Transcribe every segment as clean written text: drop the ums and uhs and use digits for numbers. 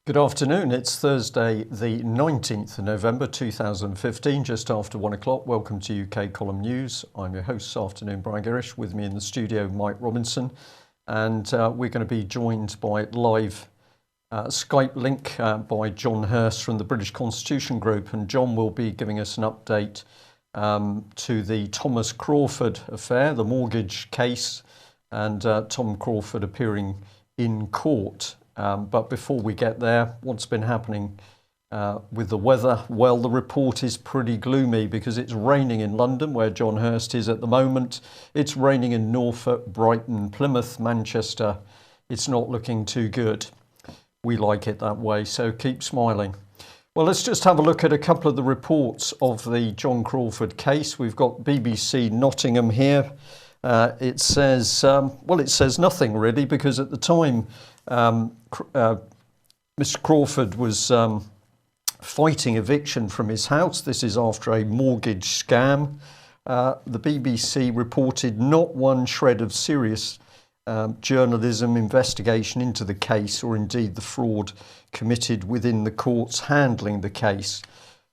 Good afternoon. It's Thursday, the 19th of November 2015, just after 1 o'clock. Welcome to UK Column News. I'm your host this afternoon, Brian Gerrish. With me in the studio, Mike Robinson. And we're going to be joined by live Skype link by John Hurst from the British Constitution Group. And John will be giving us an update to the Thomas Crawford affair, the mortgage case, and Tom Crawford appearing in court. But before we get there, what's been happening with the weather? Well, the report is pretty gloomy because it's raining in London, where John Hurst is at the moment. It's raining in Norfolk, Brighton, Plymouth, Manchester. It's not looking too good. We like it that way, so keep smiling. Well, let's just have a look at a couple of the reports of the John Crawford case. We've got BBC Nottingham here. It says, it says nothing really, because at the time, Mr. Crawford was fighting eviction from his house. This is after a mortgage scam. The BBC reported not one shred of serious journalism investigation into the case, or indeed the fraud committed within the courts handling the case.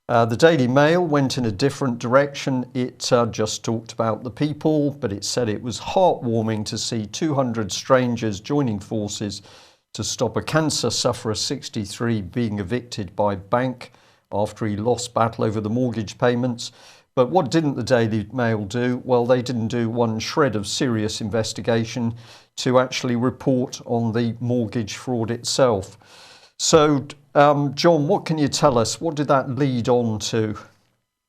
The Daily Mail went in a different direction. It just talked about the people, but it said it was heartwarming to see 200 strangers joining forces to stop a cancer sufferer 63 being evicted by bank after he lost battle over the mortgage payments. But what didn't the Daily Mail do? Well, they didn't do one shred of serious investigation to actually report on the mortgage fraud itself. So, John, what can you tell us? What did that lead on to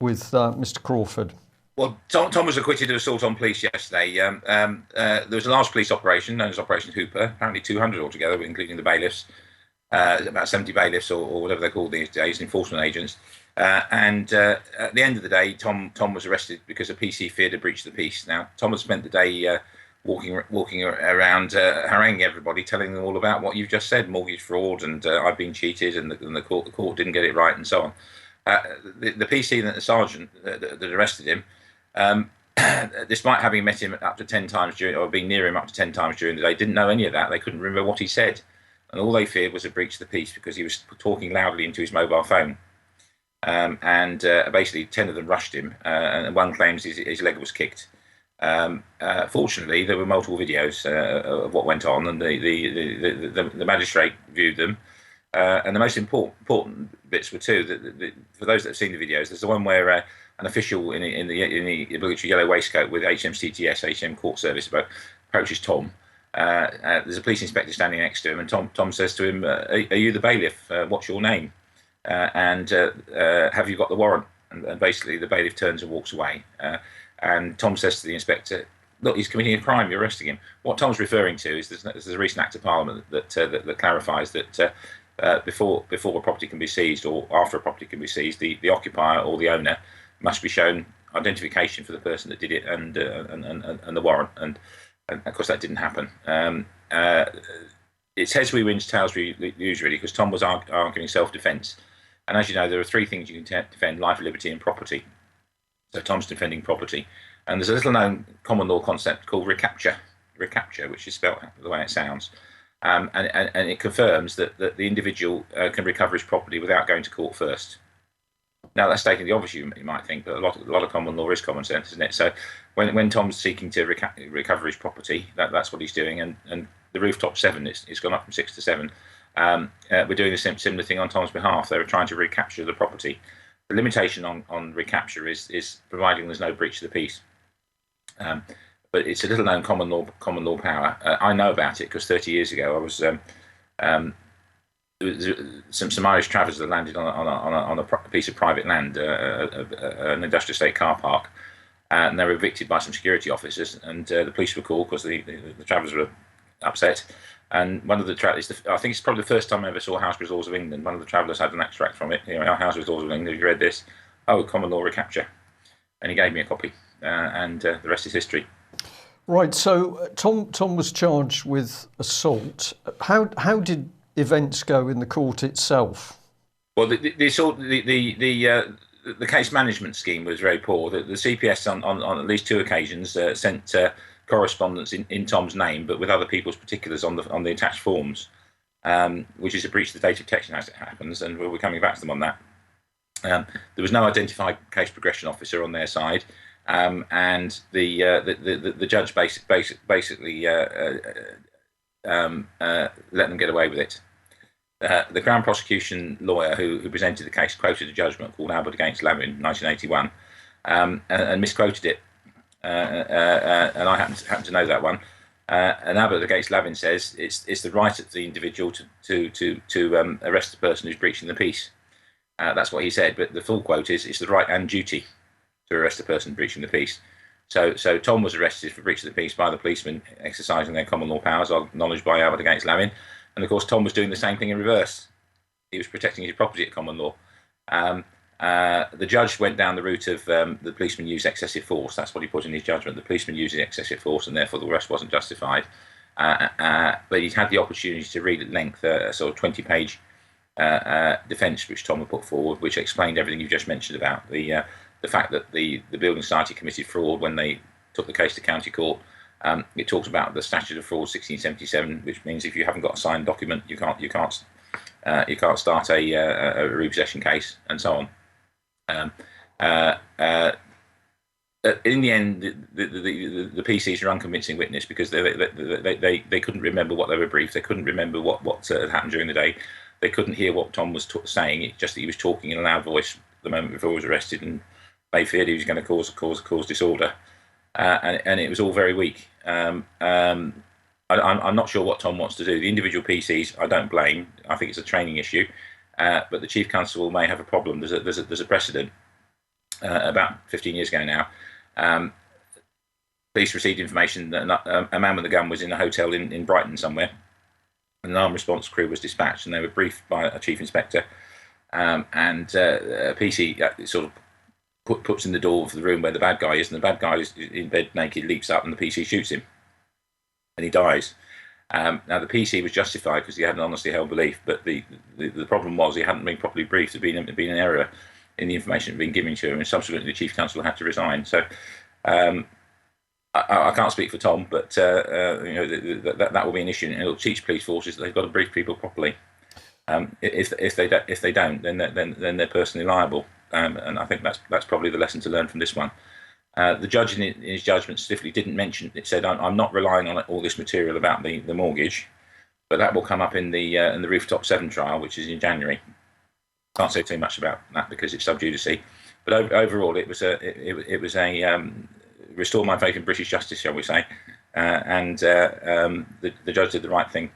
with Mr. Crawford? Well, Tom was acquitted of assault on police yesterday. There was a large police operation known as Operation Hooper, apparently 200 altogether, including the bailiffs, about 70 bailiffs or whatever they're called these days, enforcement agents. And at the end of the day, Tom was arrested because a PC feared a breach of the peace. Now, Tom has spent the day walking around haranguing everybody, telling them all about what you've just said, mortgage fraud, and I've been cheated, and the court didn't get it right, and so on. The PC, the sergeant that arrested him, despite having met him up to 10 times or being near him up to 10 times during the day, didn't know any of that. They couldn't remember what he said, and all they feared was a breach of the peace because he was talking loudly into his mobile phone. Basically 10 of them rushed him, and one claims his leg was kicked. Fortunately, there were multiple videos of what went on, and the magistrate viewed them. And the most important bits were two. For those that have seen the videos, there's the one where an official in the obligatory yellow waistcoat with HMCTS, HM Court Service, approaches Tom. There's a police inspector standing next to him, and Tom says to him, "Are you the bailiff? What's your name? And have you got the warrant?" And basically, the bailiff turns and walks away. And Tom says to the inspector, "Look, he's committing a crime. You're arresting him." What Tom's referring to is there's a recent Act of Parliament that clarifies that before a property can be seized, or after a property can be seized, the occupier or the owner must be shown identification for the person that did it and the warrant. And of course that didn't happen. It's heads we win, tails we lose, really, because Tom was arguing self-defence. And as you know, there are three things you can defend: life, liberty, and property. So Tom's defending property, and there's a little-known common law concept called recapture, which is spelt the way it sounds, and it confirms that the individual can recover his property without going to court first. Now, that's stating the obvious, you might think, but a lot of common law is common sense, isn't it? So when Tom's seeking to recover his property, that's what he's doing, and the rooftop 7, it's gone up from 6 to 7. We're doing a similar thing on Tom's behalf. They were trying to recapture the property. The limitation on recapture is providing there's no breach of the peace. But it's a little known common law power. I know about it because 30 years ago I was some Irish travellers that landed on a piece of private land, an industrial estate car park, and they were evicted by some security officers, and the police were called because the travellers were upset. And one of the travellers, I think it's probably the first time I ever saw Houseborough's Laws of England. One of the travellers had an extract from it. Our Houseborough's Laws of England. Have you read this? Oh, common law recapture. And he gave me a copy, and the rest is history. Right. So Tom was charged with assault. How did events go in the court itself? Well, the case management scheme was very poor. The CPS on at least two occasions sent correspondence in Tom's name, but with other people's particulars on the attached forms. which is a breach of the data protection as it happens, and we're coming back to them on that. There was no identified case progression officer on their side, and the judge basically let them get away with it. The Crown prosecution lawyer who presented the case quoted a judgment called Abbott against Lavin, 1981, and misquoted it. And I happen to know that one. And Abbott against Lavin says it's the right of the individual to arrest the person who's breaching the peace. That's what he said, but the full quote is it's the right and duty to arrest the person breaching the peace. So Tom was arrested for breach of the peace by the policemen exercising their common law powers, acknowledged by Abbott against Lavin. And of course, Tom was doing the same thing in reverse. He was protecting his property at common law. The judge went down the route of the policeman used excessive force. That's what he put in his judgment. The policeman used excessive force, and therefore the arrest wasn't justified. But he'd had the opportunity to read at length a sort of 20-page defence which Tom had put forward, which explained everything you just mentioned about the fact that the Building Society committed fraud when they took the case to county court. It talks about the statute of fraud 1677, which means if you haven't got a signed document, you can't start a repossession case, and so on. In the end, the PCs are unconvincing witness because they couldn't remember what they were briefed. They couldn't remember what had happened during the day. They couldn't hear what Tom was saying. It's just that he was talking in a loud voice the moment before he was arrested, and they feared he was going to cause disorder. And it was all very weak. I'm not sure what Tom wants to do. The individual PCs, I don't blame. I think it's a training issue. But the Chief Constable may have a problem. There's a precedent. About 15 years ago now, police received information that a man with a gun was in a hotel in Brighton somewhere. An armed response crew was dispatched, and they were briefed by a chief inspector. A PC sort of puts in the door of the room where the bad guy is, and the bad guy is in bed naked, leaps up, and the PC shoots him, and he dies. Now the PC was justified because he had an honestly held belief, but the problem was he hadn't been properly briefed. There'd been an error in the information that had been given to him, and subsequently the Chief Constable had to resign. So I can't speak for Tom, but that will be an issue, and it'll teach police forces that they've got to brief people properly. If they don't, then they're personally liable. And I think that's probably the lesson to learn from this one. The judge in his judgment stiffly didn't mention it. Said I'm not relying on all this material about the mortgage, but that will come up in the Rooftop 7 trial, which is in January. Can't say too much about that because it's sub judice. But overall, it was a restore my faith in British justice, shall we say? And the judge did the right thing.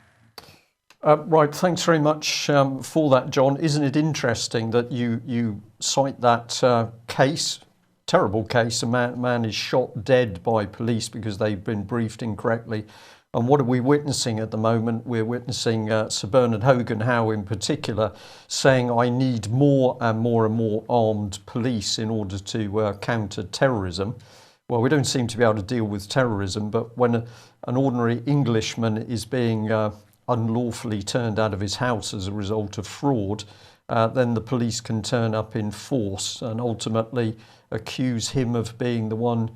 Right, thanks very much for that, John. Isn't it interesting that you cite that case, terrible case, a man is shot dead by police because they've been briefed incorrectly. And what are we witnessing at the moment? We're witnessing Sir Bernard Hogan Howe in particular saying, I need more and more and more armed police in order to counter terrorism. Well, we don't seem to be able to deal with terrorism, but when an ordinary Englishman is being unlawfully turned out of his house as a result of fraud, then the police can turn up in force and ultimately accuse him of being the one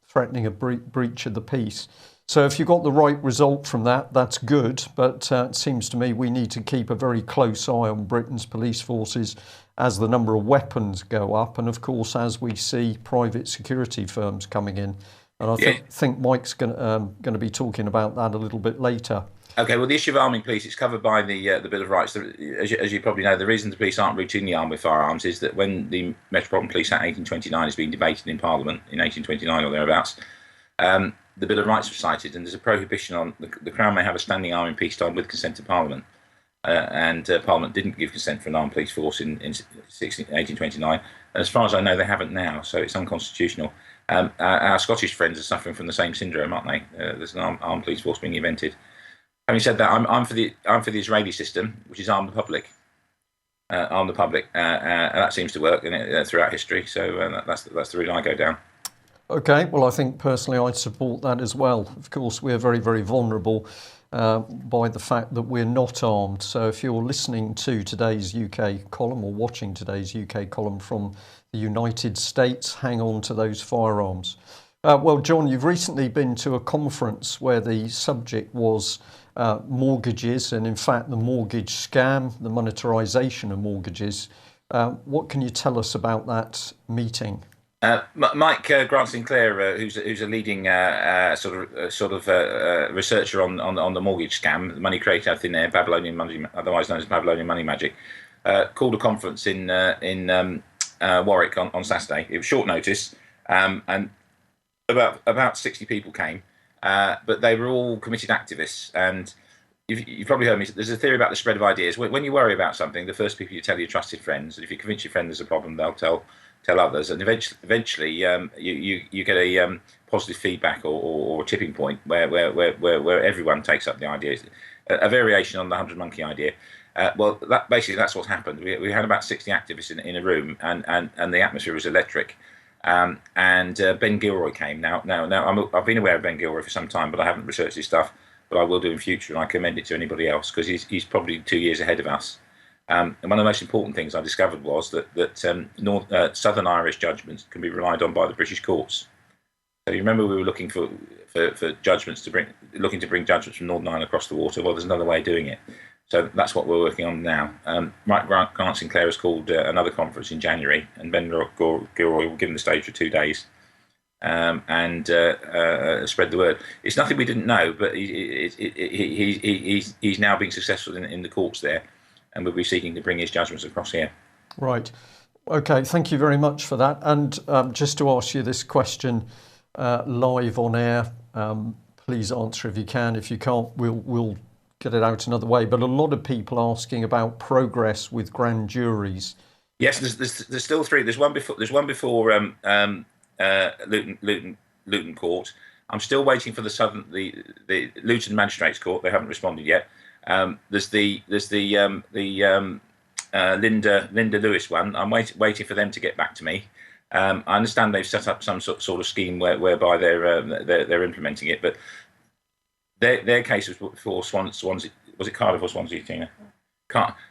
threatening a breach of the peace. So if you got the right result from that, that's good. But it seems to me we need to keep a very close eye on Britain's police forces as the number of weapons go up. And of course, as we see private security firms coming in. And I think Mike's going to be talking about that a little bit later. Okay, well, the issue of arming police is covered by the Bill of Rights. As you probably know, the reason the police aren't routinely armed with firearms is that when the Metropolitan Police Act 1829 is being debated in Parliament, in 1829 or thereabouts, the Bill of Rights was cited, and there's a prohibition on the Crown may have a standing arm in peacetime with consent of Parliament. And Parliament didn't give consent for an armed police force in 1829. And as far as I know, they haven't now, so it's unconstitutional. Our Scottish friends are suffering from the same syndrome, aren't they? There's an armed police force being invented. Having said that, I'm for the Israeli system, which is arm the public, and that seems to work throughout history. So that's the route I go down. Okay, well, I think personally I'd support that as well. Of course, we're very, very vulnerable by the fact that we're not armed. So if you're listening to today's UK column or watching today's UK column from the United States, hang on to those firearms. Well, John, you've recently been to a conference where the subject was mortgages and, in fact, the mortgage scam, the monetarisation of mortgages. What can you tell us about that meeting? Mike Grant Sinclair, who's a leading sort of researcher on the mortgage scam, the money created out of thin air, Babylonian money, otherwise known as Babylonian money magic, called a conference in Warwick on Saturday. It was short notice, and about 60 people came, but they were all committed activists. And you've probably heard me. There's a theory about the spread of ideas. When you worry about something, the first people you tell are your trusted friends, and if you convince your friend there's a problem, they'll tell others, and eventually you get a positive feedback or a tipping point where everyone takes up the idea, a variation on the 100 monkey idea. Well, that's what happened. We had about 60 activists in a room, and the atmosphere was electric. And Ben Gilroy came. Now I've been aware of Ben Gilroy for some time, but I haven't researched his stuff. But I will do in future, and I commend it to anybody else because he's probably 2 years ahead of us. And one of the most important things I discovered was that Southern Irish judgments can be relied on by the British courts. So you remember we were looking for judgments looking to bring judgments from Northern Ireland across the water. Well, there's another way of doing it. So that's what we're working on now. Mike Grant Sinclair has called another conference in January, and Ben Gilroy will give him the stage for 2 days and spread the word. It's nothing we didn't know, but he's now being successful in the courts there. And we'll be seeking to bring his judgments across here. Right. Okay, thank you very much for that. And just to ask you this question live on air, please answer if you can. If you can't, we'll get it out another way. But a lot of people asking about progress with grand juries. Yes, there's still three. There's one before Luton Court. I'm still waiting for the Luton Magistrates Court. They haven't responded yet. There's the Linda Lewis one. I'm waiting for them to get back to me. I understand they've set up some sort of scheme whereby they're implementing it, but their case was before Swansea. Was it Cardiff or Swansea, Tina?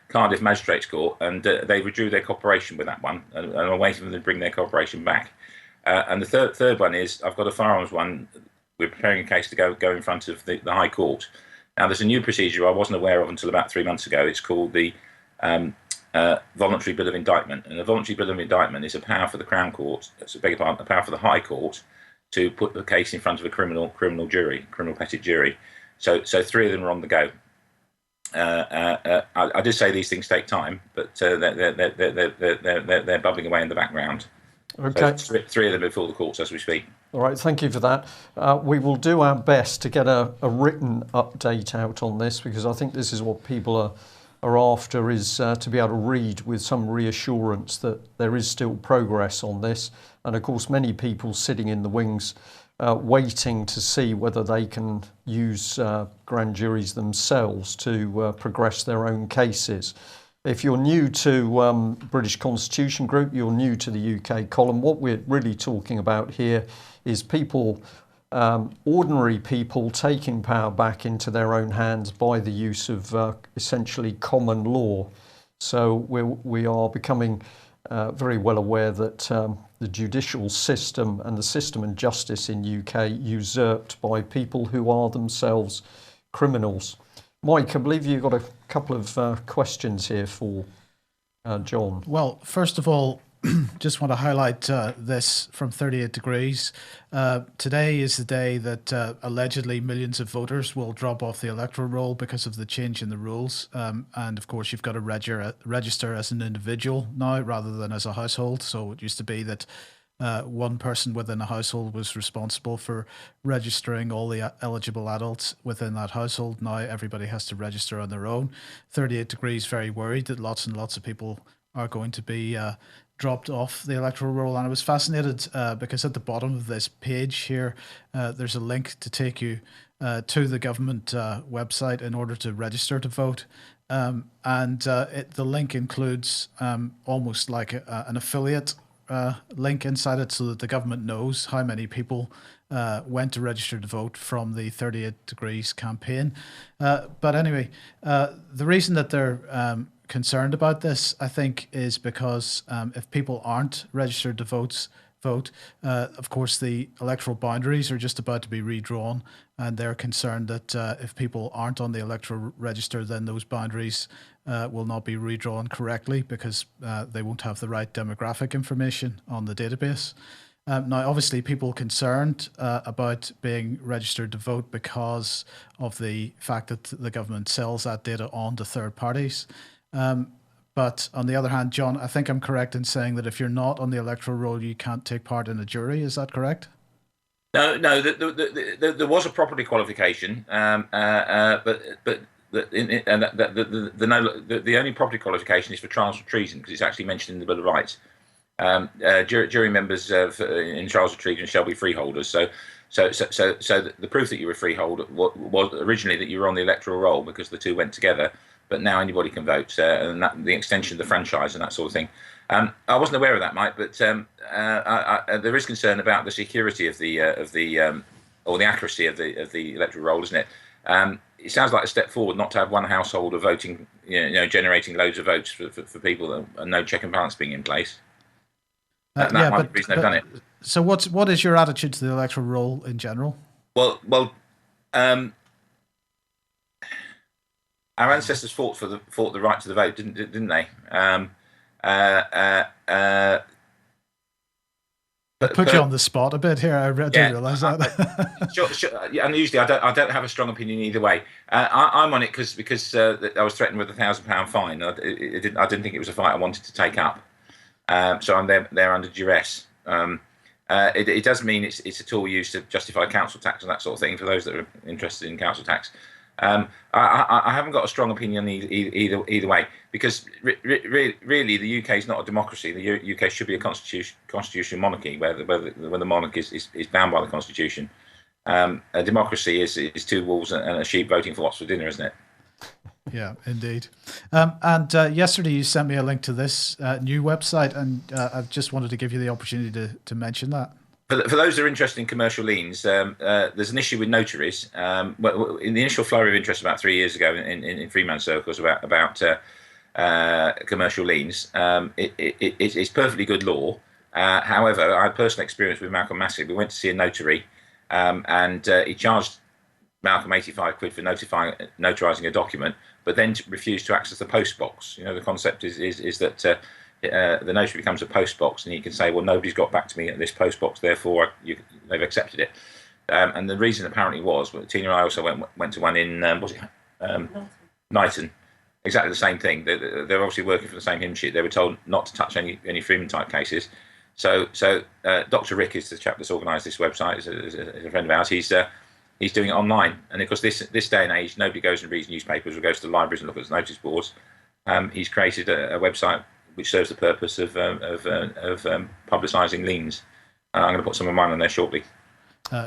Cardiff Magistrates Court, and they withdrew their cooperation with that one, and I'm waiting for them to bring their cooperation back. And the third one is I've got a firearms one. We're preparing a case to go in front of the High Court. Now, there's a new procedure I wasn't aware of until about 3 months ago. It's called the Voluntary Bill of Indictment. And the Voluntary Bill of Indictment is a power for the Crown Court, a power for the High Court to put the case in front of a criminal pettit jury. So 3 of them are on the go. I did say these things take time, but they're bubbling away in the background. Okay. So 3 of them before the courts as we speak. All right, thank you for that. We will do our best to get a written update out on this, because I think this is what people are after, is to be able to read with some reassurance that there is still progress on this. And of course, many people sitting in the wings waiting to see whether they can use grand juries themselves to progress their own cases. If you're new to British Constitution Group, you're new to the UK column, what we're really talking about here is people, ordinary people, taking power back into their own hands by the use of essentially common law. So we are becoming very well aware that the judicial system and the system and justice in UK usurped by people who are themselves criminals. Mike, I believe you've got a couple of questions here for John. Well, first of all, just want to highlight this from 38 Degrees. Today is the day that allegedly millions of voters will drop off the electoral roll because of the change in the rules. And of course, you've got to register as an individual now rather than as a household. So it used to be that one person within a household was responsible for registering all the eligible adults within that household. Now everybody has to register on their own. 38 Degrees very worried that lots and lots of people are going to be dropped off the electoral roll. And I was fascinated because at the bottom of this page here, there's a link to take you to the government website in order to register to vote. The link includes almost like an affiliate link inside it, so that the government knows how many people went to register to vote from the 38 Degrees campaign. But anyway, the reason that they're concerned about this, I think, is because if people aren't registered to vote vote. Of course, the electoral boundaries are just about to be redrawn, and they're concerned that if people aren't on the electoral register, then those boundaries will not be redrawn correctly because they won't have the right demographic information on the database. Now, obviously, people concerned about being registered to vote because of the fact that the government sells that data on to third parties. But on the other hand, John, I think I'm correct in saying that if you're not on the electoral roll, you can't take part in a jury. Is that correct? No. There was a property qualification, but the only property qualification is for trials for treason because it's actually mentioned in the Bill of Rights. Jury members in trials for treason shall be freeholders. So the proof that you were a freeholder was originally that you were on the electoral roll because the two went together. But now anybody can vote, and the extension of the franchise and that sort of thing. I wasn't aware of that, Mike, but there is concern about the security of the or the accuracy of the electoral roll, isn't it? It sounds like a step forward not to have one householder voting, generating loads of votes for people and no check and balance being in place. That might be the reason they've done it. So what is your attitude to the electoral roll in general? Well. Our ancestors fought the right to the vote, didn't they? Put you on the spot a bit here. I didn't realise that. Sure, and usually I don't have a strong opinion either way. I'm on it because I was threatened with £1,000 fine. I didn't think it was a fight I wanted to take up. So I'm there under duress. It does mean it's a tool used to justify council tax and that sort of thing for those that are interested in council tax. I haven't got a strong opinion either way because really the UK is not a democracy. The UK should be a constitutional monarchy where the monarch is bound by the constitution. A democracy is two wolves and a sheep voting for what's for dinner, isn't it? Yeah, indeed. And yesterday you sent me a link to this new website, and I just wanted to give you the opportunity to mention that. For those that are interested in commercial liens, there's an issue with notaries. In the initial flurry of interest about 3 years ago in Freeman circles about commercial liens, it's perfectly good law. However, I had personal experience with Malcolm Massey. We went to see a notary, and he charged Malcolm £85 for notarising a document, but then refused to access the post box. The concept is that the notary becomes a post box, and he can say, well, nobody's got back to me at this post box, therefore they've accepted it. And the reason apparently was, Tina and I also went to one in Knighton, exactly the same thing. They're obviously working for the same hymn sheet. They were told not to touch any Freeman type cases. So Dr. Rick is the chap that's organised this website. Is a friend of ours. He's doing it online, and of course this day and age nobody goes and reads newspapers or goes to the libraries and looks at notice boards. He's created a website which serves the purpose of publicising liens. I'm going to put some of mine on there shortly.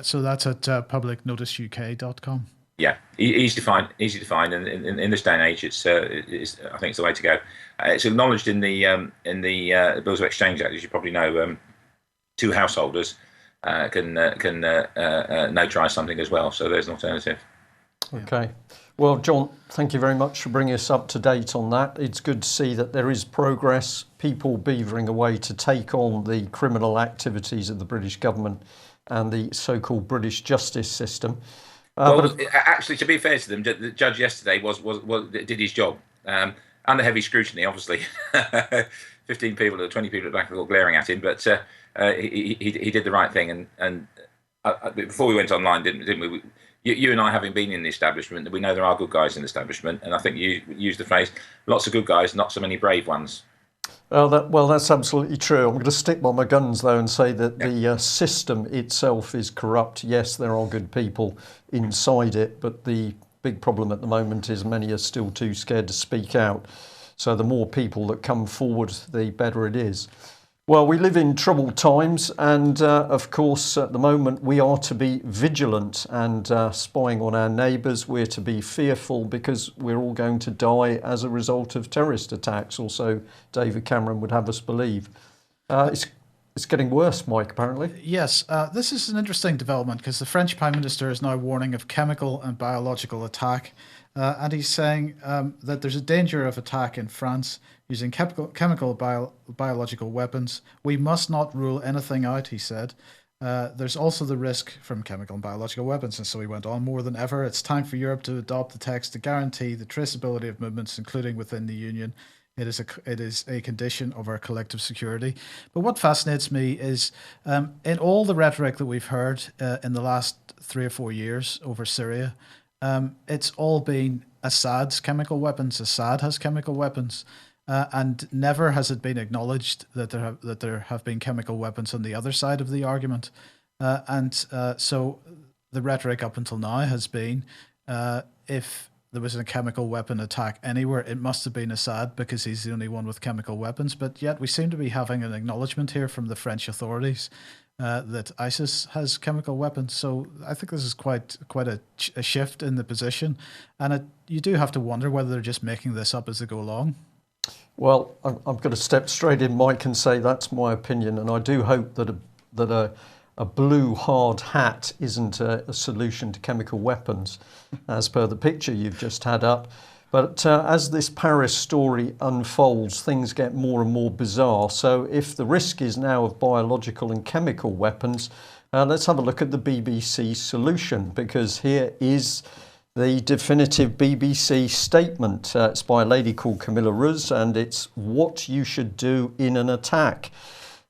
So that's at publicnoticeuk.com. Yeah, easy to find, and in this day and age, it's I think it's the way to go. It's acknowledged in the Bills of Exchange Act, as you probably know. Two householders can notarise something as well, so there's an alternative. Okay. Well, John, thank you very much for bringing us up to date on that. It's good to see that there is progress, people beavering away to take on the criminal activities of the British government and the so-called British justice system. Actually, to be fair to them, the judge yesterday did his job under heavy scrutiny. Obviously, 15 people or 20 people at the back of the court glaring at him, but he did the right thing. And before we went online, didn't we? You and I, having been in the establishment, we know there are good guys in the establishment, and I think you used the phrase, lots of good guys, not so many brave ones. That's absolutely true. I'm going to stick by my guns, though, and say that the system itself is corrupt. Yes, there are good people inside it, but the big problem at the moment is many are still too scared to speak out. So the more people that come forward, the better it is. Well, we live in troubled times, and of course, at the moment, we are to be vigilant and spying on our neighbours. We're to be fearful because we're all going to die as a result of terrorist attacks, or so David Cameron would have us believe. It's It's getting worse, Mike, apparently. Yes, this is an interesting development because the French Prime Minister is now warning of chemical and biological attack. And he's saying that there's a danger of attack in France using biological weapons. We must not rule anything out, he said. There's also the risk from chemical and biological weapons. And so he went on, more than ever, it's time for Europe to adopt the text to guarantee the traceability of movements, including within the Union. It is a condition of our collective security. But what fascinates me is in all the rhetoric that we've heard in the last 3 or 4 years over Syria, it's all been Assad's chemical weapons. Assad has chemical weapons. And never has it been acknowledged that there have been chemical weapons on the other side of the argument. So the rhetoric up until now has been if there was a chemical weapon attack anywhere, it must have been Assad because he's the only one with chemical weapons. But yet we seem to be having an acknowledgement here from the French authorities that ISIS has chemical weapons. So I think this is quite a shift in the position. And you do have to wonder whether they're just making this up as they go along. Well, I'm going to step straight in, Mike, and say that's my opinion. And I do hope that a blue hard hat isn't a solution to chemical weapons, as per the picture you've just had up. But as this Paris story unfolds, things get more and more bizarre. So if the risk is now of biological and chemical weapons, let's have a look at the BBC solution, because here is the definitive BBC statement. It's by a lady called Camilla Ruz, and it's what you should do in an attack.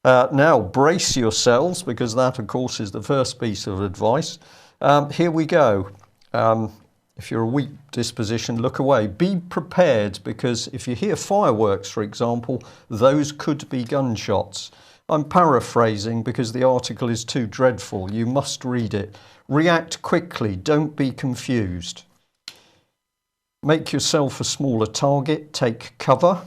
Now, brace yourselves, because that, of course, is the first piece of advice. Here we go. If you're a weak disposition, look away. Be prepared, because if you hear fireworks, for example, those could be gunshots. I'm paraphrasing because the article is too dreadful. You must read it. React quickly. Don't be confused. Make yourself a smaller target. Take cover.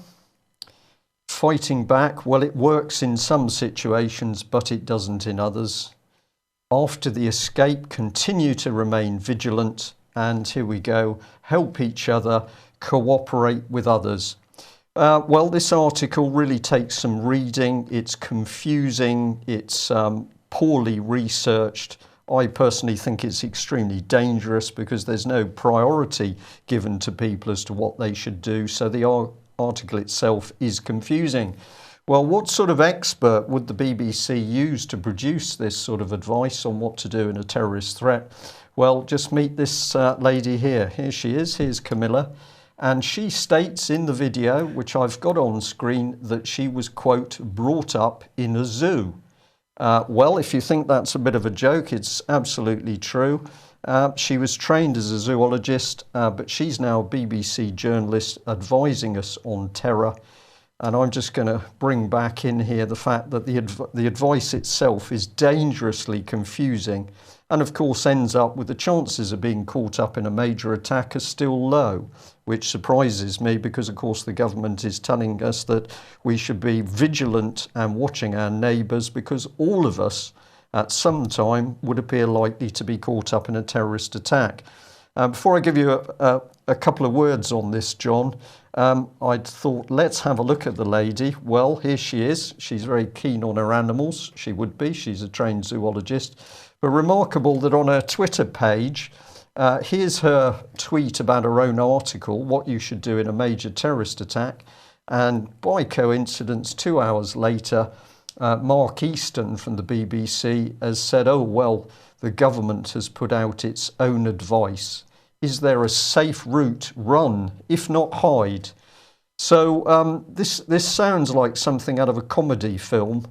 Fighting back, well, it works in some situations, but it doesn't in others. After the escape, continue to remain vigilant. And here we go. Help each other. Cooperate with others. Well, this article really takes some reading. It's confusing. It's poorly researched. I personally think it's extremely dangerous because there's no priority given to people as to what they should do. So the article itself is confusing. Well, what sort of expert would the BBC use to produce this sort of advice on what to do in a terrorist threat? Well, just meet this lady here. Here she is. Here's Camilla. And she states in the video, which I've got on screen, that she was, quote, brought up in a zoo. Well, if you think that's a bit of a joke, it's absolutely true. She was trained as a zoologist, but she's now a BBC journalist advising us on terror. And I'm just going to bring back in here the fact that the advice itself is dangerously confusing and, of course, ends up with the chances of being caught up in a major attack are still low, which surprises me because, of course, the government is telling us that we should be vigilant and watching our neighbours because all of us at some time would appear likely to be caught up in a terrorist attack. Before I give you a couple of words on this, John, I'd thought let's have a look at the lady. Well, here she is. She's very keen on her animals. She would be. She's a trained zoologist. But remarkable that on her Twitter page, here's her tweet about her own article, what you should do in a major terrorist attack. And by coincidence, 2 hours later, Mark Easton from the BBC has said, oh, well, the government has put out its own advice. Is there a safe route? Run, if not hide. So this sounds like something out of a comedy film.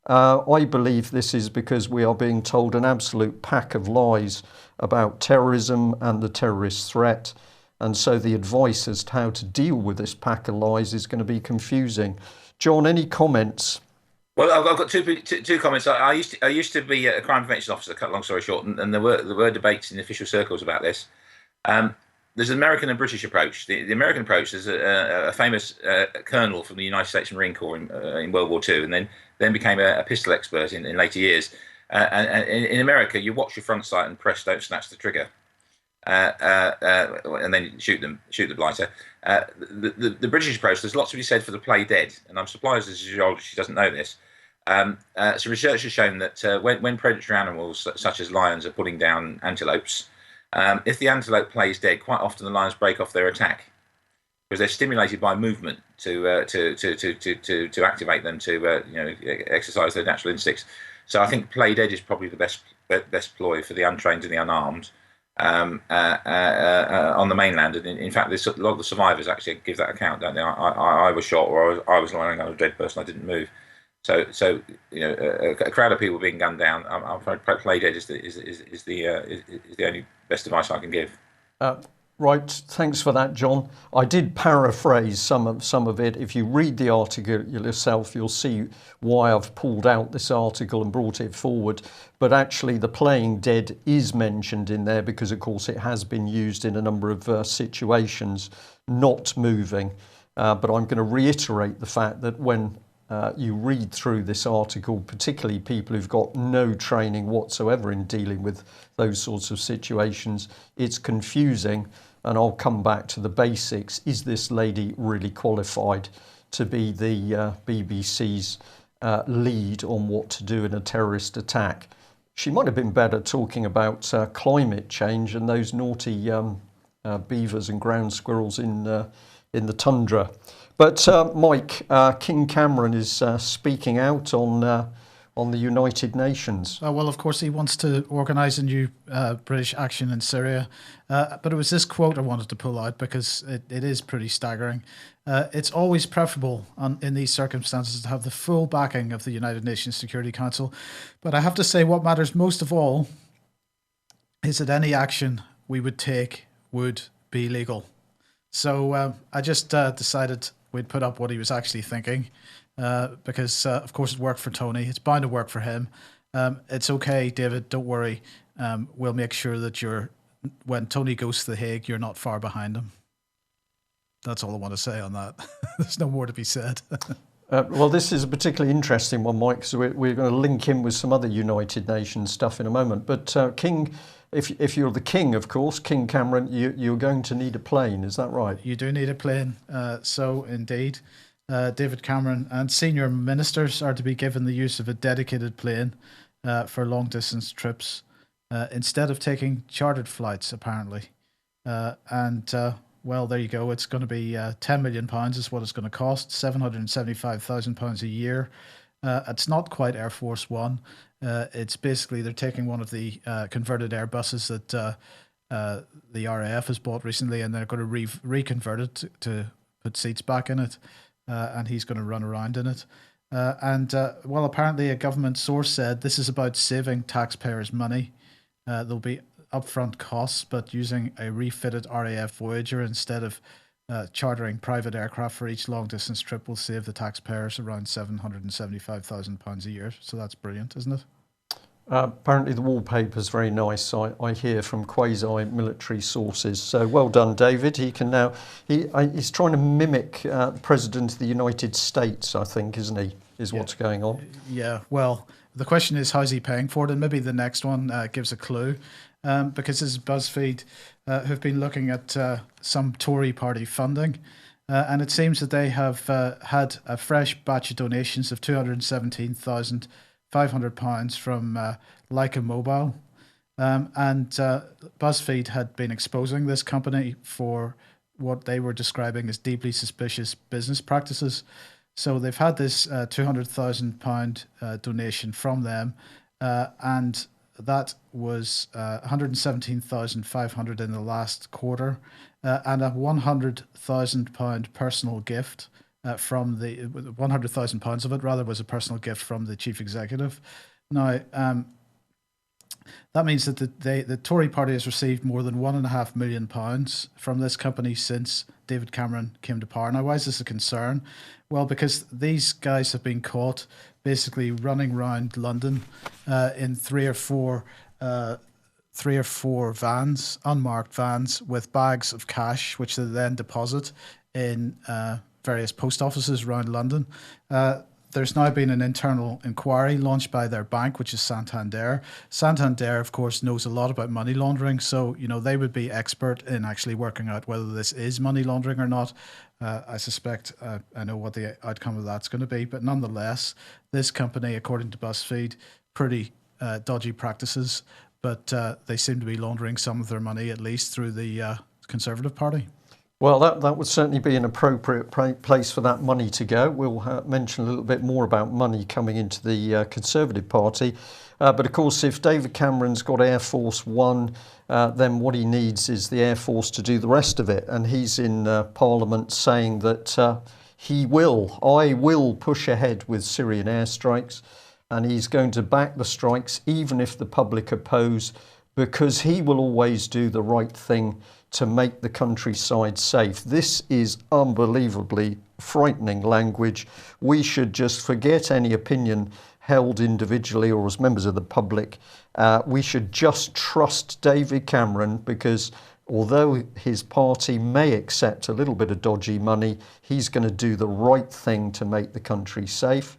I believe this is because we are being told an absolute pack of lies about terrorism and the terrorist threat. And so the advice as to how to deal with this pack of lies is going to be confusing. John, any comments? Well, I've got two comments. I used to be a crime prevention officer, cut long story short, and there were debates in official circles about this. There's an American and British approach. The American approach is a famous colonel from the United States Marine Corps in World War II, and then became a pistol expert in later years. And in America, you watch your front sight and press don't snatch the trigger, and then shoot the blighter. The British approach, there's lots to be said for the play dead, and I'm surprised as a zoologist she doesn't know this. So research has shown that when predatory animals such as lions are putting down antelopes, if the antelope plays dead, quite often the lions break off their attack because they're stimulated by movement to activate them to exercise their natural instincts. So I think play dead is probably the best ploy for the untrained and the unarmed on the mainland. And in fact, a lot of the survivors actually give that account, don't they? I was shot, or I was lying on a dead person, I didn't move. So a crowd of people being gunned down. I'm afraid play dead is the only best advice I can give. Right, thanks for that, John. I did paraphrase some of it. If you read the article yourself, you'll see why I've pulled out this article and brought it forward. But actually, the playing dead is mentioned in there because, of course, it has been used in a number of situations, not moving. But I'm going to reiterate the fact that when you read through this article, particularly people who've got no training whatsoever in dealing with those sorts of situations, it's confusing. And I'll come back to the basics. Is this lady really qualified to be the BBC's lead on what to do in a terrorist attack? She might have been better talking about climate change and those naughty beavers and ground squirrels in the tundra. But Mike, King Cameron is speaking out on the United Nations. Well, of course, he wants to organise a new British action in Syria. But it was this quote I wanted to pull out because it is pretty staggering. It's always preferable in these circumstances to have the full backing of the United Nations Security Council. But I have to say what matters most of all is that any action we would take would be legal. So I just decided we'd put up what he was actually thinking because, of course, it worked for Tony. It's bound to work for him. It's okay, David, don't worry. We'll make sure that when Tony goes to The Hague, you're not far behind him. That's all I want to say on that. There's no more to be said. Well, this is a particularly interesting one, Mike, so we're going to link in with some other United Nations stuff in a moment. But King, if you're the king, of course, King Cameron, you're going to need a plane, is that right? You do need a plane. So indeed, David Cameron and senior ministers are to be given the use of a dedicated plane for long distance trips instead of taking chartered flights, apparently. Well, there you go. It's going to be £10 million is what it's going to cost, £775,000 a year. It's not quite Air Force One. It's basically they're taking one of the converted Airbuses that the RAF has bought recently, and they're going to reconvert it to put seats back in it, and he's going to run around in it. Well, apparently a government source said this is about saving taxpayers' money. There'll be upfront costs, but using a refitted RAF Voyager instead of chartering private aircraft for each long distance trip will save the taxpayers around £775,000 a year. So that's brilliant, isn't it? Apparently the wallpaper's very nice, I hear from quasi-military sources. So well done, David. He can now, he's trying to mimic the President of the United States, I think, isn't he, is what's going on. Yeah, well, the question is, how's he paying for it? And maybe the next one gives a clue. Because this is BuzzFeed who've been looking at some Tory party funding. And it seems that they have had a fresh batch of donations of £217,500 from Leica Mobile. And BuzzFeed had been exposing this company for what they were describing as deeply suspicious business practices. So they've had this £200,000 donation from them, and that was £117,500 in the last quarter, and a £100,000 personal gift from the £100,000 of it rather was a personal gift from the chief executive. Now, that means that the Tory party has received more than £1.5 million from this company since David Cameron came to power. Now, why is this a concern? Well, because these guys have been caught basically running around London in three or four vans, unmarked vans, with bags of cash, which they then deposit in various post offices around London. there's now been an internal inquiry launched by their bank, which is Santander. Santander, of course, knows a lot about money laundering, so they would be expert in actually working out whether this is money laundering or not. I suspect I know what the outcome of that's going to be, but nonetheless, this company, according to BuzzFeed, pretty dodgy practices, but they seem to be laundering some of their money, at least through the Conservative Party. Well, that would certainly be an appropriate place for that money to go. We'll mention a little bit more about money coming into the Conservative Party. But of course, if David Cameron's got Air Force One, then what he needs is the Air Force to do the rest of it. And he's in Parliament saying that I will push ahead with Syrian airstrikes, and he's going to back the strikes even if the public oppose, because he will always do the right thing to make the countryside safe. This is unbelievably frightening language. We should just forget any opinion held individually or as members of the public. We should just trust David Cameron, because although his party may accept a little bit of dodgy money, he's going to do the right thing to make the country safe.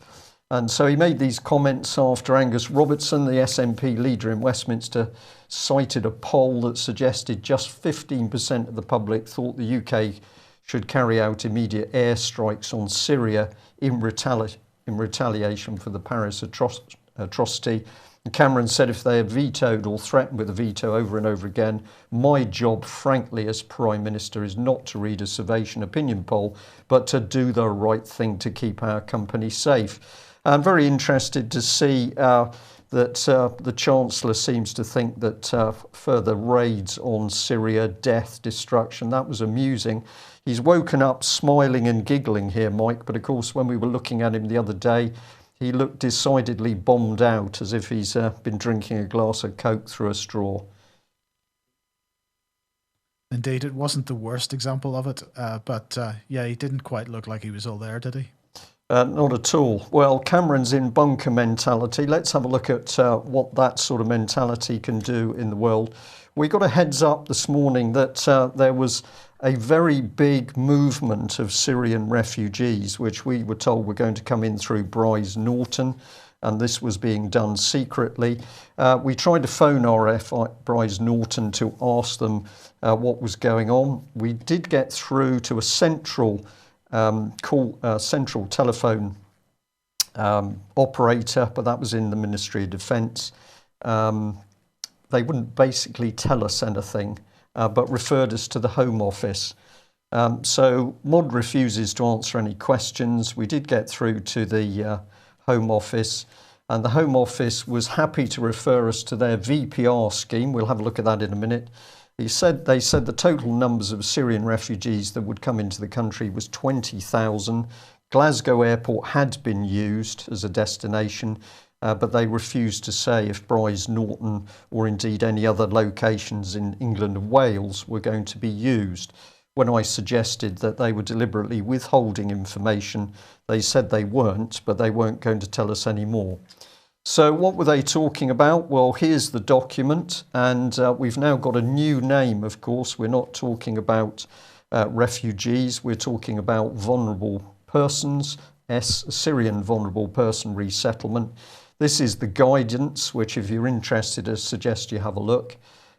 And so he made these comments after Angus Robertson, the SNP leader in Westminster, cited a poll that suggested just 15% of the public thought the UK should carry out immediate airstrikes on Syria in retaliation for the Paris atrocity. And Cameron said if they had vetoed or threatened with a veto over and over again, my job, frankly, as Prime Minister is not to read a Survation opinion poll, but to do the right thing to keep our company safe. I'm very interested to see that the Chancellor seems to think that further raids on Syria, death, destruction, that was amusing. He's woken up smiling and giggling here, Mike, but of course when we were looking at him the other day, he looked decidedly bombed out, as if he's been drinking a glass of Coke through a straw. Indeed, it wasn't the worst example of it, but he didn't quite look like he was all there, did he? Not at all. Well, Cameron's in bunker mentality. Let's have a look at what that sort of mentality can do in the world. We got a heads up this morning that there was a very big movement of Syrian refugees, which we were told were going to come in through Brize Norton, and this was being done secretly. We tried to phone RF Brize Norton to ask them what was going on. We did get through to a central central telephone operator, but that was in the Ministry of Defence. They wouldn't basically tell us anything, but referred us to the Home Office. So MOD refuses to answer any questions. We did get through to the Home Office, and the Home Office was happy to refer us to their VPR scheme. We'll have a look at that in a minute. They said the total numbers of Syrian refugees that would come into the country was 20,000. Glasgow Airport had been used as a destination, but they refused to say if Brize Norton or indeed any other locations in England and Wales were going to be used. When I suggested that they were deliberately withholding information, they said they weren't, but they weren't going to tell us any more. So what were they talking about? Well, here's the document, and we've now got a new name, of course. We're not talking about refugees, we're talking about vulnerable persons, Syrian vulnerable person resettlement. This is the guidance, which if you're interested, I suggest you have a look.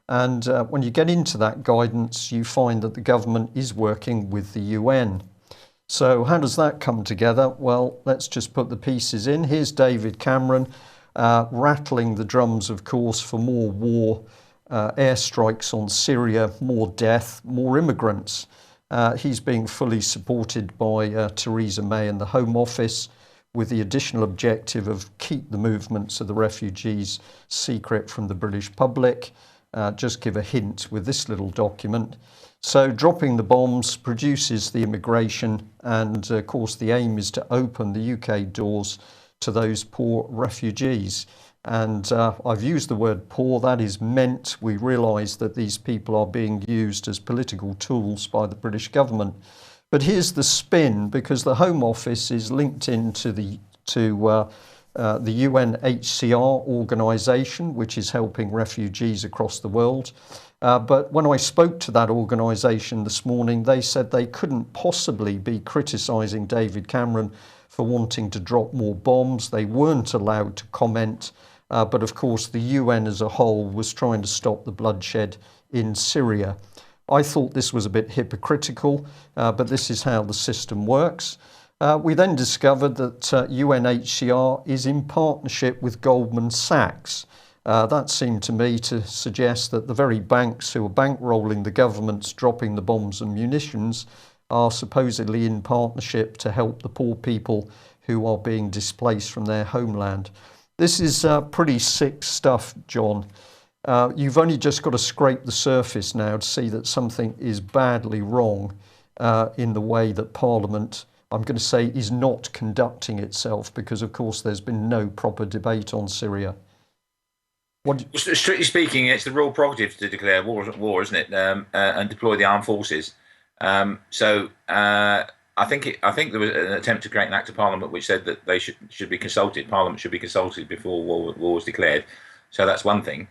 And when you get into that guidance, you find that the government is working with the UN. So how does that come together? Well, let's just put the pieces in. Here's David Cameron. Rattling the drums, of course, for more war, airstrikes on Syria, more death, more immigrants. He's being fully supported by Theresa May and the Home Office, with the additional objective of keep the movements of the refugees secret from the British public. Just give a hint with this little document. So dropping the bombs produces the immigration, and of course the aim is to open the UK doors to those poor refugees. And I've used the word poor. That is meant. We realise that these people are being used as political tools by the British government. But here's the spin, because the Home Office is linked into the UNHCR organisation, which is helping refugees across the world. But when I spoke to that organisation this morning, they said they couldn't possibly be criticising David Cameron for wanting to drop more bombs. They weren't allowed to comment, but of course the UN as a whole was trying to stop the bloodshed in Syria. I thought this was a bit hypocritical, but this is how the system works. We then discovered that UNHCR is in partnership with Goldman Sachs. That seemed to me to suggest that the very banks who are bankrolling the governments dropping the bombs and munitions are supposedly in partnership to help the poor people who are being displaced from their homeland. This is pretty sick stuff, John. You've only just got to scrape the surface now to see that something is badly wrong in the way that Parliament, I'm going to say, is not conducting itself, because of course there's been no proper debate on Syria. Strictly speaking, it's the royal prerogative to declare war, isn't it, and deploy the armed forces. So I think there was an attempt to create an Act of Parliament which said that they should be consulted. Parliament should be consulted before war was declared. So that's one thing.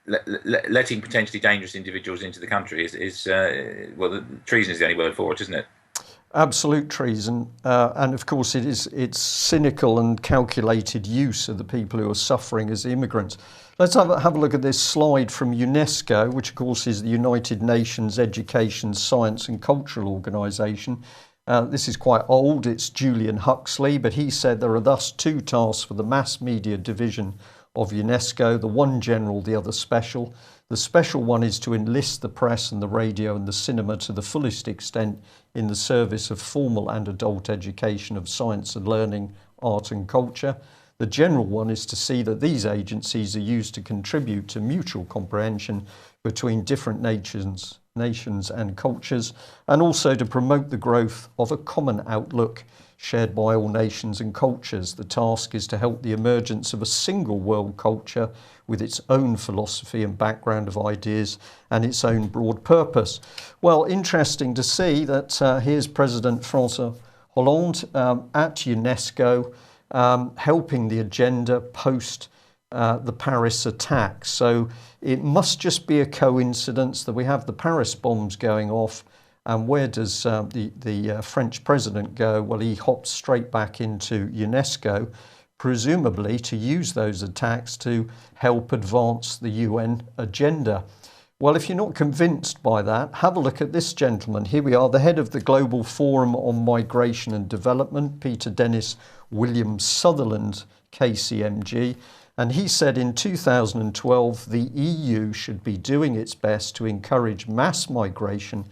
Letting potentially dangerous individuals into the country is treason is the only word for it, isn't it? Absolute treason, and of course it's cynical and calculated use of the people who are suffering as immigrants. Let's have a look at this slide from UNESCO, which of course is the United Nations Education, Science and Cultural Organisation. This is quite old, it's Julian Huxley, but he said there are thus two tasks for the mass media division of UNESCO, the one general, the other special. The special one is to enlist the press and the radio and the cinema to the fullest extent in the service of formal and adult education of science and learning, art and culture. The general one is to see that these agencies are used to contribute to mutual comprehension between different nations and cultures, and also to promote the growth of a common outlook shared by all nations and cultures. The task is to help the emergence of a single world culture with its own philosophy and background of ideas and its own broad purpose. Well, interesting to see that here's President François Hollande at UNESCO helping the agenda post the Paris attacks. So it must just be a coincidence that we have the Paris bombs going off. And where does the French president go? Well, he hops straight back into UNESCO, presumably to use those attacks to help advance the UN agenda. Well, if you're not convinced by that, have a look at this gentleman. Here we are, the head of the Global Forum on Migration and Development, Peter Dennis William Sutherland, KCMG. And he said in 2012, the EU should be doing its best to encourage mass migration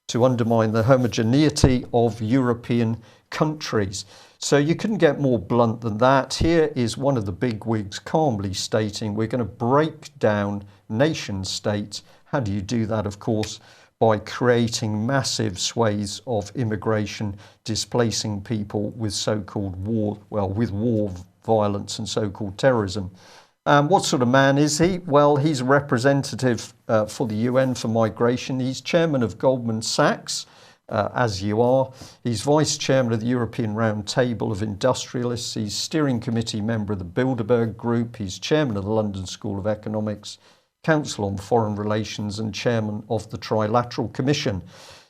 to undermine the homogeneity of European countries. So you couldn't get more blunt than that. Here is one of the bigwigs calmly stating we're going to break down nation states. How do you do that? Of course, by creating massive swathes of immigration, displacing people with so-called war violence and so-called terrorism. What sort of man is he? Well, he's a representative for the UN for migration. He's chairman of Goldman Sachs, as you are. He's vice chairman of the European Round Table of Industrialists. He's steering committee member of the Bilderberg Group. He's chairman of the London School of Economics, Council on Foreign Relations, and chairman of the Trilateral Commission.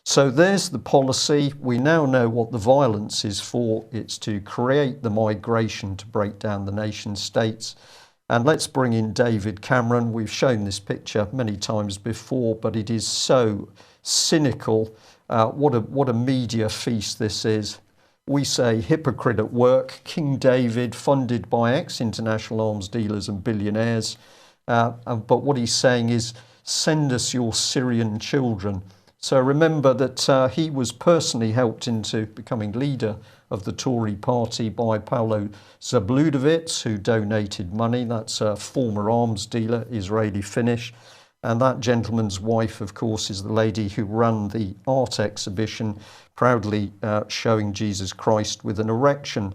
So there's the policy. We now know what the violence is for. It's to create the migration to break down the nation states. And let's bring in David Cameron. We've shown this picture many times before, but it is so cynical. What a media feast this is. We say hypocrite at work. King David, funded by ex-international arms dealers and billionaires. But what he's saying is, send us your Syrian children. So remember that he was personally helped into becoming leader of the Tory party by Paolo Zabludowicz, who donated money. That's a former arms dealer, Israeli Finnish. And that gentleman's wife, of course, is the lady who ran the art exhibition, proudly showing Jesus Christ with an erection.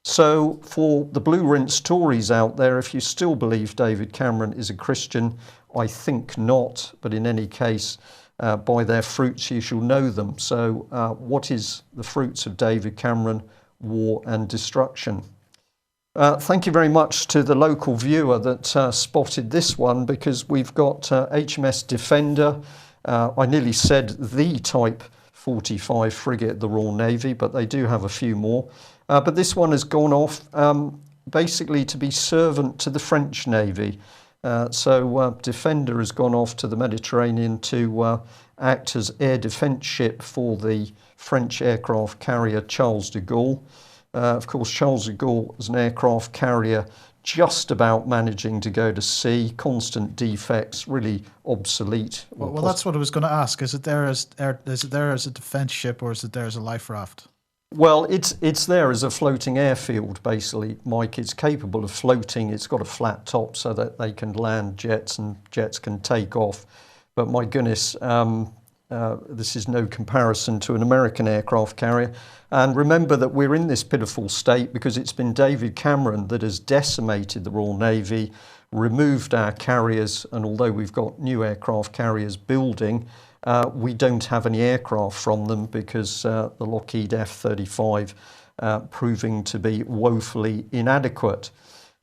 So for the blue rinse Tories out there, if you still believe David Cameron is a Christian, I think not. But in any case, by their fruits you shall know them. So what is the fruits of David Cameron? War and destruction. Thank you very much to the local viewer that spotted this one, because we've got HMS Defender. I nearly said the Type 45 frigate of the Royal Navy, but they do have a few more. But this one has gone off basically to be servant to the French Navy. So Defender has gone off to the Mediterranean to act as air defence ship for the French aircraft carrier Charles de Gaulle. Of course, Charles de Gaulle is an aircraft carrier just about managing to go to sea, constant defects, really obsolete. Well, that's what I was going to ask. Is it there as a defence ship, or is it there as a life raft? Well, it's there as a floating airfield, basically, Mike. It's capable of floating. It's got a flat top so that they can land jets and jets can take off. But my goodness, this is no comparison to an American aircraft carrier. And remember that we're in this pitiful state because it's been David Cameron that has decimated the Royal Navy, removed our carriers, and although we've got new aircraft carriers building, we don't have any aircraft from them because the Lockheed F-35 proving to be woefully inadequate.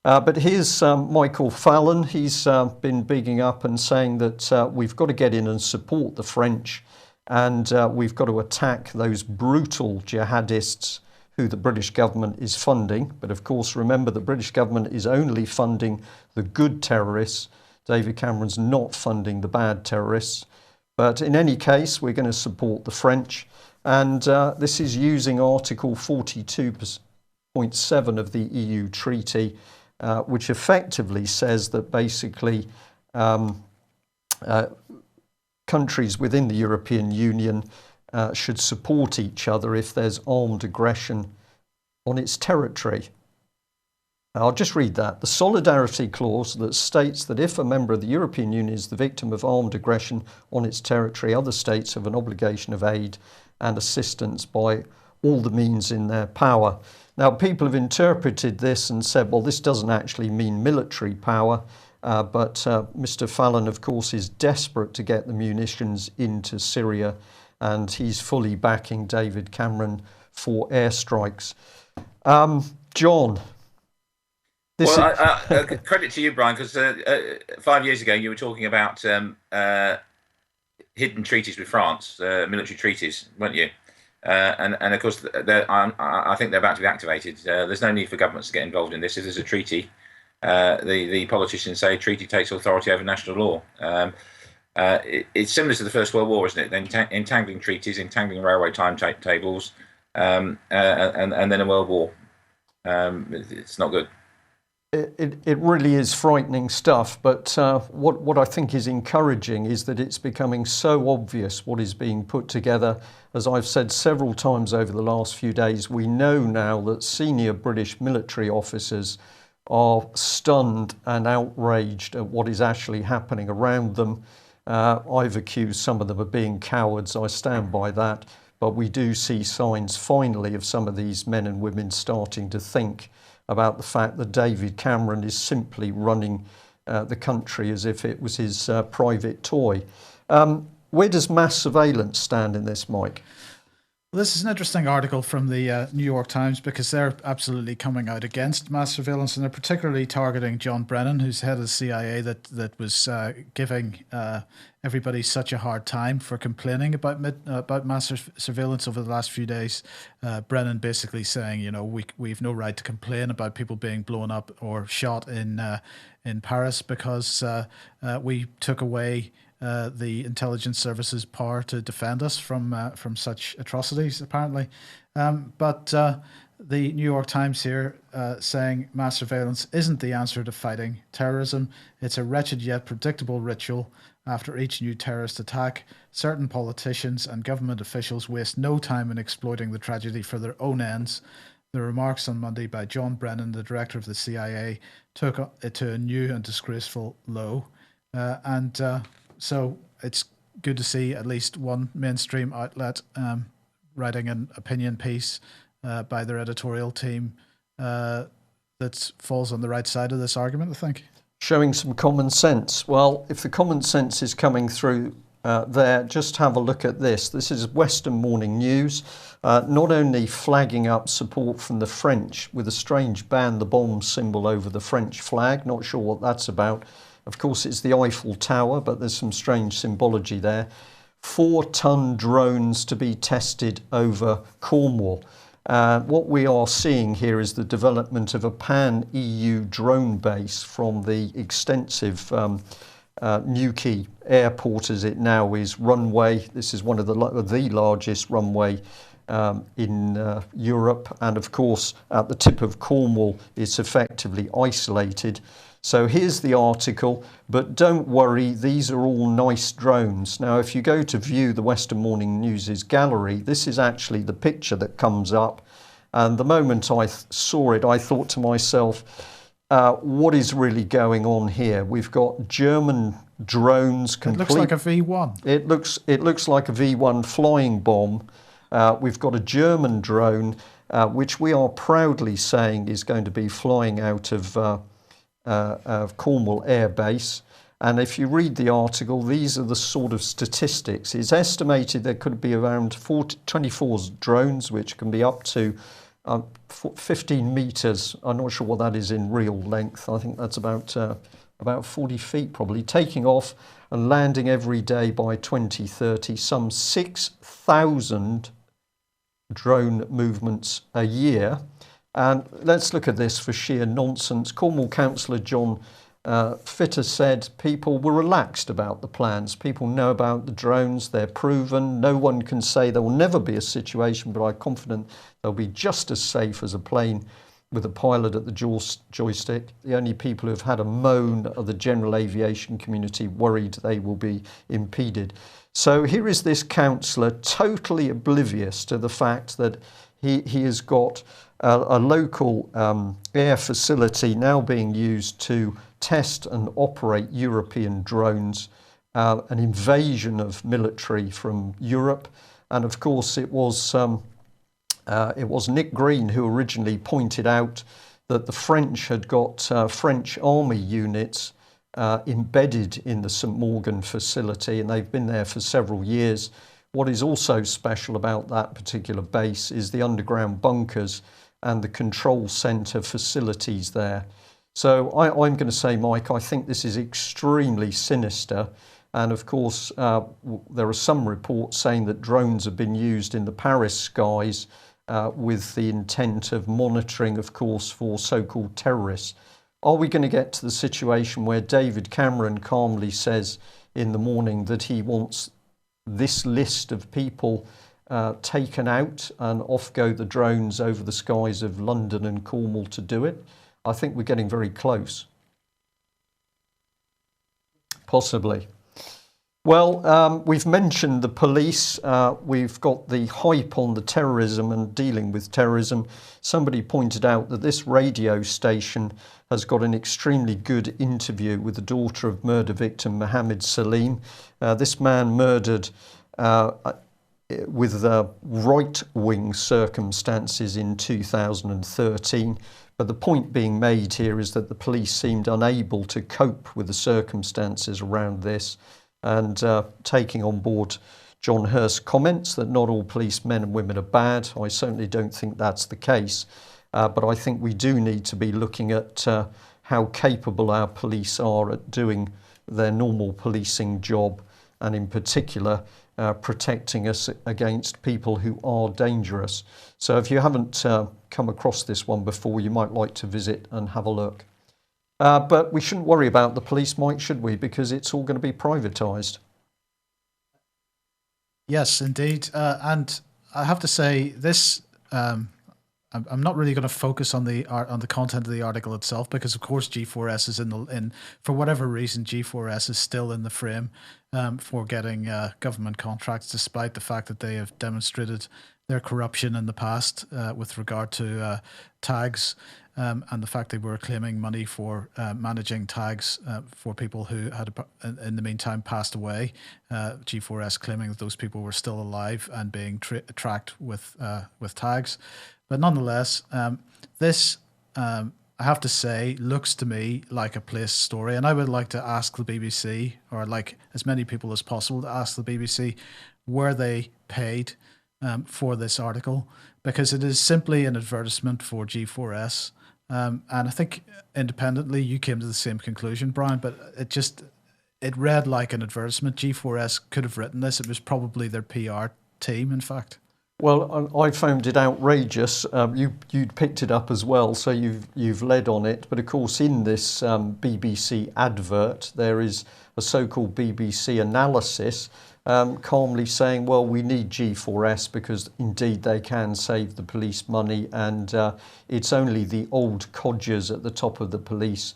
But here's Michael Fallon. He's been bigging up and saying that we've got to get in and support the French, and we've got to attack those brutal jihadists who the British government is funding. But of course, remember, the British government is only funding the good terrorists. David Cameron's not funding the bad terrorists. But in any case, we're going to support the French. And this is using Article 42.7 of the EU treaty, which effectively says that basically countries within the European Union should support each other if there's armed aggression on its territory. I'll just read that. The solidarity clause that states that if a member of the European Union is the victim of armed aggression on its territory, other states have an obligation of aid and assistance by all the means in their power. Now, people have interpreted this and said, well, this doesn't actually mean military power, but Mr. Fallon, of course, is desperate to get the munitions into Syria, and he's fully backing David Cameron for airstrikes. John? Credit to you, Brian, because 5 years ago you were talking about hidden treaties with France, military treaties, weren't you? And of course, I think they're about to be activated. There's no need for governments to get involved in this. If there's a treaty, the politicians say treaty takes authority over national law. It's similar to the First World War, isn't it? Then entangling treaties, entangling railway timetables, and then a world war. It's not good. It really is frightening stuff, but what I think is encouraging is that it's becoming so obvious what is being put together. As I've said several times over the last few days, we know now that senior British military officers are stunned and outraged at what is actually happening around them. I've accused some of them of being cowards. I stand by that, but we do see signs finally of some of these men and women starting to think about the fact that David Cameron is simply running the country as if it was his private toy. Where does mass surveillance stand in this, Mike? Well, this is an interesting article from the New York Times because they're absolutely coming out against mass surveillance, and they're particularly targeting John Brennan, who's head of the CIA, that was giving everybody such a hard time for complaining about mass surveillance over the last few days. Brennan basically saying, you know, we've no right to complain about people being blown up or shot in Paris because we took away the intelligence services power to defend us from such atrocities, apparently. But the New York Times here saying mass surveillance isn't the answer to fighting terrorism. It's a wretched yet predictable ritual. After each new terrorist attack, certain politicians and government officials waste no time in exploiting the tragedy for their own ends. The remarks on Monday by John Brennan, the director of the CIA, took it to a new and disgraceful low. So it's good to see at least one mainstream outlet writing an opinion piece by their editorial team that falls on the right side of this argument, I think. Showing some common sense. Well, if the common sense is coming through there, just have a look at this. This is Western Morning News, not only flagging up support from the French with a strange ban the bomb symbol over the French flag, not sure what that's about. Of course, it's the Eiffel Tower, but there's some strange symbology there. 4-ton drones to be tested over Cornwall. What we are seeing here is the development of a pan-EU drone base from the extensive Newquay Airport, as it now is, runway. This is one of the largest runway in Europe, and of course at the tip of Cornwall it's effectively isolated. So here's the article, but don't worry, these are all nice drones. Now if you go to view the Western Morning News's gallery, this is actually the picture that comes up, and the moment I saw it I thought to myself, what is really going on here? We've got German drones. It looks like a V1. It looks like a V1 flying bomb. We've got a German drone, which we are proudly saying is going to be flying out of Cornwall Air Base. And if you read the article, these are the sort of statistics. It's estimated there could be around 24 drones, which can be up to 15 meters. I'm not sure what that is in real length. I think that's about 40 feet probably, taking off and landing every day by 2030, some 6,000 drone movements a year. And let's look at this for sheer nonsense. Cornwall Councillor John Fitter said people were relaxed about the plans. People know about the drones, they're proven. No one can say there will never be a situation, but I'm confident they'll be just as safe as a plane with a pilot at the joystick. The only people who have had a moan are the general aviation community, worried they will be impeded. So here is this councillor totally oblivious to the fact that he has got a local air facility now being used to test and operate European drones, an invasion of military from Europe. And of course it was Nick Green who originally pointed out that the French had got French army units embedded in the St Morgan facility, and they've been there for several years. What is also special about that particular base is the underground bunkers and the control centre facilities there. So I'm going to say, Mike, I think this is extremely sinister. And of course, there are some reports saying that drones have been used in the Paris skies with the intent of monitoring, of course, for so-called terrorists. Are we going to get to the situation where David Cameron calmly says in the morning that he wants this list of people taken out and off go the drones over the skies of London and Cornwall to do it? I think we're getting very close. Possibly. Well, we've mentioned the police. We've got the hype on the terrorism and dealing with terrorism. Somebody pointed out that this radio station has got an extremely good interview with the daughter of murder victim Mohammed Salim. This man murdered with right-wing circumstances in 2013. But the point being made here is that the police seemed unable to cope with the circumstances around this, and taking on board John Hurst's comments that not all police men and women are bad. I certainly don't think that's the case, but I think we do need to be looking at how capable our police are at doing their normal policing job, and in particular protecting us against people who are dangerous. So if you haven't come across this one before, you might like to visit and have a look. But we shouldn't worry about the police, Mike, should we? Because it's all going to be privatised. Yes, indeed. And I have to say, this I'm not really going to focus on the content of the article itself, because of course G4S is in for whatever reason G4S is still in the frame for getting government contracts, despite the fact that they have demonstrated their corruption in the past with regard to tags. And the fact they were claiming money for managing tags for people who had, in the meantime, passed away. G4S claiming that those people were still alive and being tracked with tags. But nonetheless, this, I have to say, looks to me like a police story. And I would like to ask the BBC, or like as many people as possible, to ask the BBC, were they paid for this article? Because it is simply an advertisement for G4S. And I think independently you came to the same conclusion, Brian, but it read like an advertisement. G4S could have written this. It was probably their PR team, in fact. Well, I found it outrageous. You'd picked it up as well, so you've led on it. But of course, in this BBC advert, there is a so-called BBC analysis calmly saying, well, we need G4S because indeed they can save the police money, and it's only the old codgers at the top of the police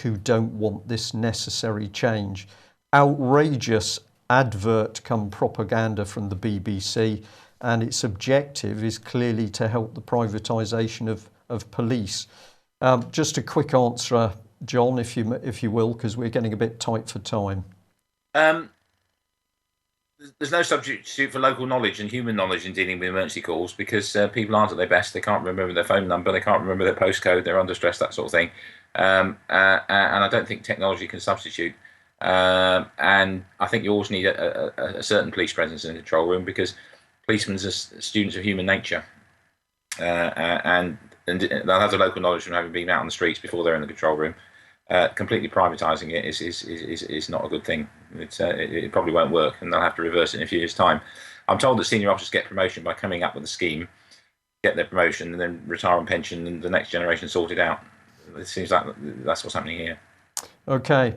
who don't want this necessary change. Outrageous advert come propaganda from the BBC, and its objective is clearly to help the privatisation of police. Just a quick answer, John, if you will, because we're getting a bit tight for time. There's no substitute for local knowledge and human knowledge in dealing with emergency calls, because people aren't at their best. They can't remember their phone number, they can't remember their postcode, they're under stress, that sort of thing. And I don't think technology can substitute. And I think you always need a certain police presence in the control room, because policemen are students of human nature, and they'll have the local knowledge from having been out on the streets before they're in the control room. Completely privatising it is not a good thing. It probably won't work, and they'll have to reverse it in a few years' time. I'm told that senior officers get promotion by coming up with a scheme, get their promotion, and then retire on pension, and the next generation sort it out. It seems like that's what's happening here. Okay.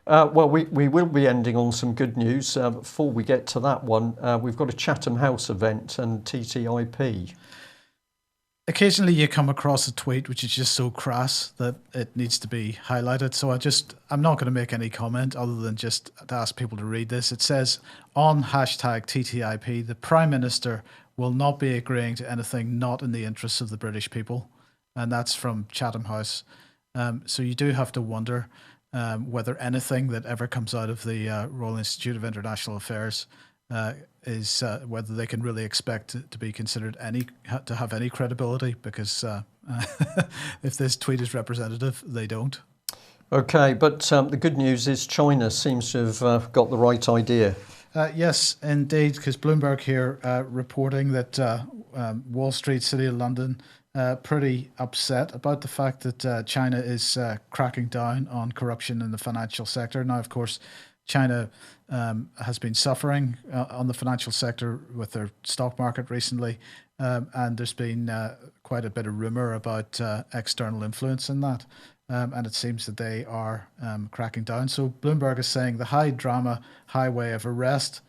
Well, we will be ending on some good news. Before we get to that one, we've got a Chatham House event and TTIP. Occasionally you come across a tweet which is just so crass that it needs to be highlighted. So I'm not going to make any comment other than just to ask people to read this. It says, on #TTIP, the Prime Minister will not be agreeing to anything not in the interests of the British people. And that's from Chatham House. So you do have to wonder whether anything that ever comes out of the Royal Institute of International Affairs is whether they can really expect to be considered to have any credibility, because if this tweet is representative, they don't. Okay, but the good news is China seems to have got the right idea. Yes, indeed, because Bloomberg here reporting that Wall Street, City of London, pretty upset about the fact that China is cracking down on corruption in the financial sector. Now, of course, China has been suffering on the financial sector with their stock market recently, and there's been quite a bit of rumour about external influence in that, and it seems that they are cracking down. So Bloomberg is saying the high drama highway arrest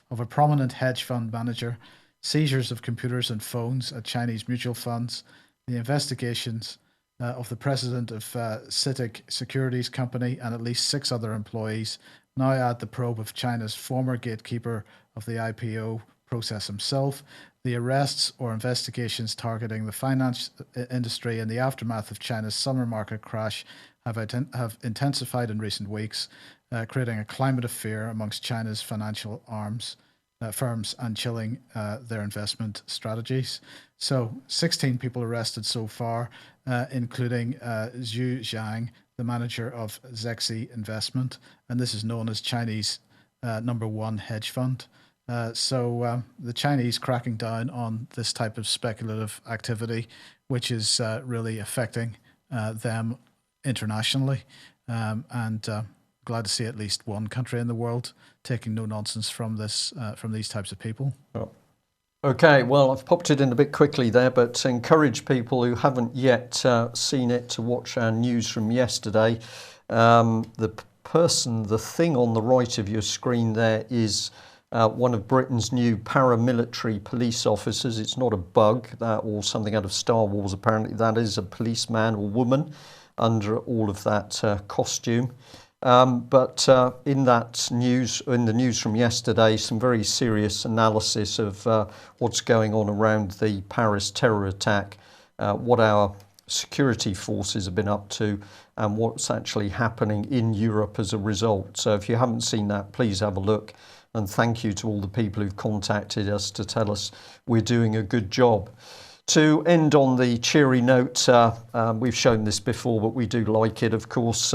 of a prominent hedge fund manager, seizures of computers and phones at Chinese mutual funds, the investigations of the president of CITIC Securities Company and at least 6 other employees now add the probe of China's former gatekeeper of the IPO process himself. The arrests or investigations targeting the finance industry in the aftermath of China's summer market crash have intensified in recent weeks, creating a climate of fear amongst China's financial firms and chilling their investment strategies. So 16 people arrested so far, including Zhu Zhang, the manager of Zexi Investment, and this is known as Chinese #1 hedge fund. So the Chinese cracking down on this type of speculative activity, which is really affecting them internationally, and glad to see at least one country in the world taking no nonsense from these types of people. Oh. Okay, well, I've popped it in a bit quickly there, but encourage people who haven't yet seen it to watch our news from yesterday. The thing on the right of your screen there is one of Britain's new paramilitary police officers. It's not a bug or something out of Star Wars, apparently. That is a policeman or woman under all of that costume. But in the news from yesterday, some very serious analysis of what's going on around the Paris terror attack, what our security forces have been up to, and what's actually happening in Europe as a result. So if you haven't seen that, please have a look. And thank you to all the people who've contacted us to tell us we're doing a good job. To end on the cheery note, we've shown this before, but we do like it, of course.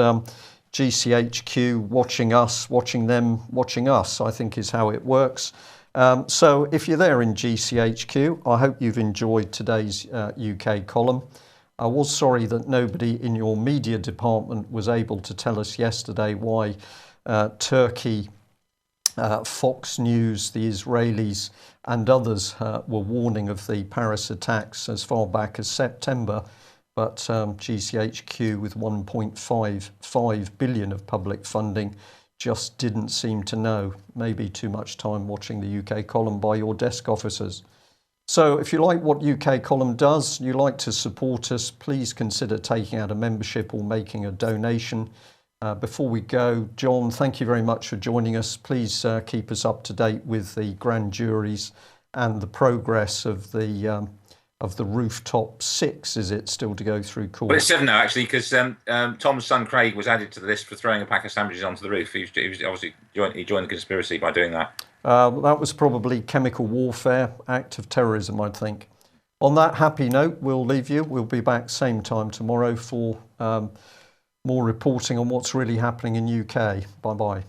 GCHQ watching us, watching them, watching us, I think is how it works. So if you're there in GCHQ, I hope you've enjoyed today's UK column. I was sorry that nobody in your media department was able to tell us yesterday why Turkey Fox News, the Israelis and others were warning of the Paris attacks as far back as September, but GCHQ with 1.55 billion of public funding just didn't seem to know. Maybe too much time watching the UK column by your desk officers. So if you like what UK column does, you like to support us, please consider taking out a membership or making a donation. Before we go, John, thank you very much for joining us. Please keep us up to date with the grand juries and the progress of the Rooftop 6. Is it still to go through court? Well, it's 7 now, actually, because Tom's son Craig was added to the list for throwing a pack of sandwiches onto the roof. He was obviously he joined the conspiracy by doing that. That was probably chemical warfare, act of terrorism, I think. On that happy note, we'll leave you. We'll be back same time tomorrow for more reporting on what's really happening in UK. Bye-bye.